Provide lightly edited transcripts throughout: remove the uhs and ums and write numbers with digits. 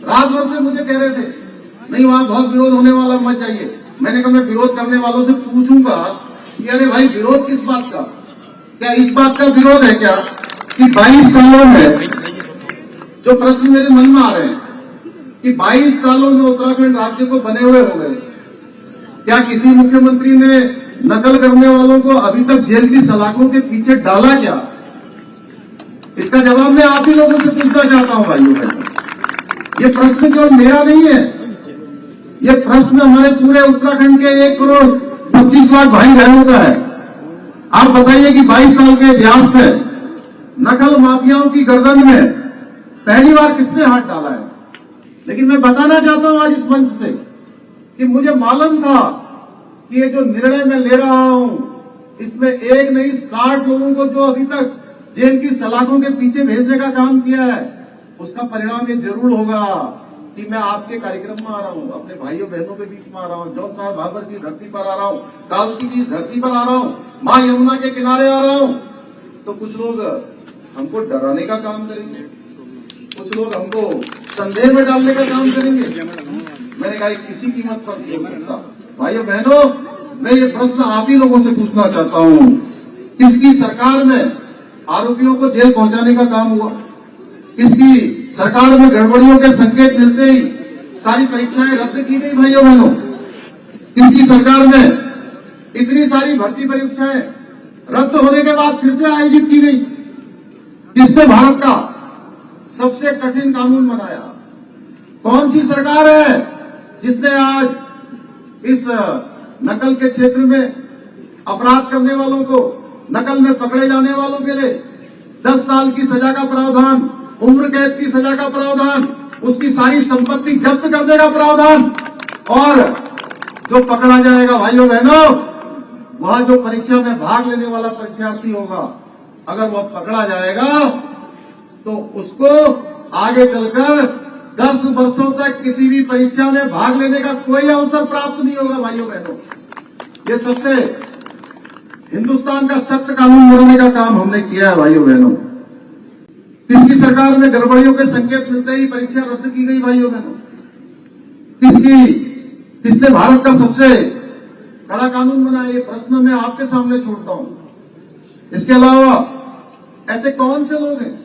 रात भर से मुझे कह रहे थे नहीं वहां बहुत विरोध होने वाला, मत जाइए। मैंने कहा मैं विरोध करने वालों से पूछूंगा कि अरे भाई विरोध किस बात का, क्या इस बात का विरोध है क्या कि 22 सालों में जो प्रश्न मेरे मन में आ रहे हैं कि 22 सालों में उत्तराखंड राज्य को बने हुए हो गए, क्या किसी मुख्यमंत्री ने नकल करने वालों को अभी तक जेल की सलाखों के पीछे डाला क्या? इसका जवाब मैं आप ही लोगों से पूछना चाहता हूं भाइयों बहनों। ये प्रश्न केवल मेरा नहीं है, ये प्रश्न हमारे पूरे उत्तराखंड के 1 करोड़ 25 लाख भाई बहनों का है। आप बताइए कि 22 साल के इतिहास में नकल माफियाओं की गर्दन में पहली बार किसने हाथ डाला है? लेकिन मैं बताना चाहता हूं आज इस मंच से कि मुझे मालूम था कि ये जो निर्णय मैं ले रहा हूं इसमें एक नहीं 60 लोगों को जो अभी तक जेल की सलाखों के पीछे भेजने का काम किया है उसका परिणाम ये जरूर होगा कि मैं आपके कार्यक्रम में आ रहा हूं, अपने भाइयों बहनों के बीच में आ रहा हूं, जौन साहब भाबर की धरती पर आ रहा हूं, कालसी की इस धरती पर आ रहा हूं, मां यमुना के किनारे आ रहा हूं, तो कुछ लोग हमको डराने का काम करेंगे, कुछ लोग हमको संदेह में डालने का काम करेंगे। मैंने कहा किसी कीमत पर नहीं हो सकता। भाइयों बहनों, मैं ये प्रश्न आप ही लोगों से पूछना चाहता हूं, किसकी सरकार में आरोपियों को जेल पहुंचाने का काम हुआ? किसकी सरकार में गड़बड़ियों के संकेत मिलते ही सारी परीक्षाएं रद्द की गई? भाइयों बहनों, किसकी सरकार में इतनी सारी भर्ती परीक्षाएं रद्द होने के बाद फिर से आयोजित की गई? किसने भारत का सबसे कठिन कानून बनाया? कौन सी सरकार है जिसने आज इस नकल के क्षेत्र में अपराध करने वालों को, नकल में पकड़े जाने वालों के लिए 10 साल की सजा का प्रावधान, उम्र कैद की सजा का प्रावधान, उसकी सारी संपत्ति जब्त करने का प्रावधान, और जो पकड़ा जाएगा भाइयों बहनों वह जो परीक्षा में भाग लेने वाला परीक्षार्थी होगा, अगर वह पकड़ा जाएगा तो उसको आगे चलकर 10 वर्षों तक किसी भी परीक्षा में भाग लेने का कोई अवसर प्राप्त नहीं होगा। भाइयों बहनों, ये सबसे हिंदुस्तान का सख्त कानून बनाने का काम हमने किया है। भाइयों बहनों, किसकी सरकार में गड़बड़ियों के संकेत मिलते ही परीक्षा रद्द की गई? भाइयों बहनों, किसने भारत का सबसे कड़ा कानून बनाया? ये प्रश्न मैं आपके सामने छोड़ता हूं। इसके अलावा ऐसे कौन से लोग हैं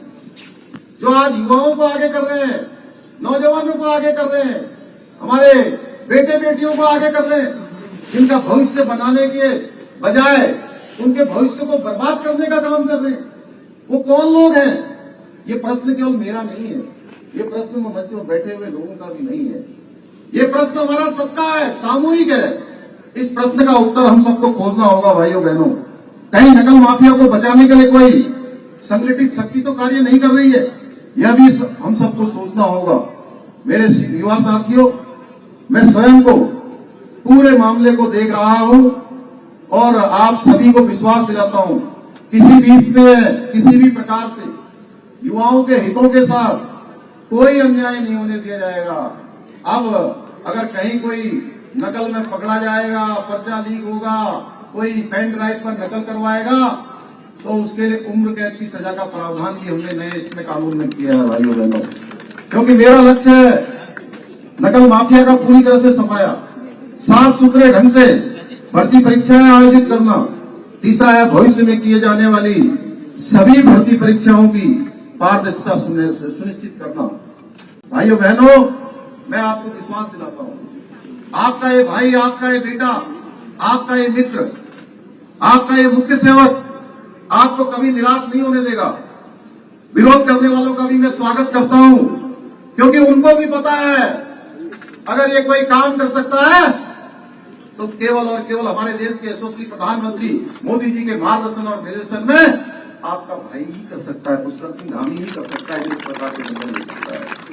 जो आज युवाओं को आगे कर रहे हैं, नौजवानों को आगे कर रहे हैं, हमारे बेटे बेटियों को आगे कर रहे हैं, जिनका भविष्य बनाने के बजाय उनके भविष्य को बर्बाद करने का काम कर रहे हैं? वो कौन लोग हैं? ये प्रश्न केवल मेरा नहीं है, ये प्रश्न मंच में बैठे हुए लोगों का भी नहीं है, ये प्रश्न हमारा सबका है, सामूहिक है। इस प्रश्न का उत्तर हम सबको खोजना होगा। भाइयों बहनों, कहीं नकल माफिया को बचाने के लिए कोई संगठित शक्ति तो कार्य नहीं कर रही है, यह भी हम सबको सोचना होगा। मेरे युवा साथियों, मैं स्वयं को पूरे मामले को देख रहा हूं और आप सभी को विश्वास दिलाता हूं, किसी भी प्रकार से युवाओं के हितों के साथ कोई अन्याय नहीं होने दिया जाएगा। अब अगर कहीं कोई नकल में पकड़ा जाएगा, पर्चा लीक होगा, कोई पेन ड्राइव पर नकल करवाएगा तो उसके लिए उम्र कैद की सजा का प्रावधान भी हमने नए इसमें कानून में किया है। भाइयों बहनों, क्योंकि मेरा लक्ष्य है नकल माफिया का पूरी तरह से सफाया, साफ सुथरे ढंग से भर्ती परीक्षाएं आयोजित करना। तीसरा है भविष्य में किए जाने वाली सभी भर्ती परीक्षाओं की पारदर्शिता सुनिश्चित करना। भाइयों बहनों, मैं आपको विश्वास दिलाता हूं, आपका ये भाई, आपका ये बेटा, आपका ये मित्र, आपका ये मुख्य सेवक आपको कभी निराश नहीं होने देगा। विरोध करने वालों का भी मैं स्वागत करता हूं, क्योंकि उनको भी पता है अगर ये कोई काम कर सकता है तो केवल और केवल हमारे देश के यशस्वी प्रधानमंत्री मोदी जी के मार्गदर्शन और निर्देशन में आपका भाई ही कर सकता है, पुष्कर सिंह धामी ही कर सकता है, जो इस प्रकार के निर्णय ले सकता है।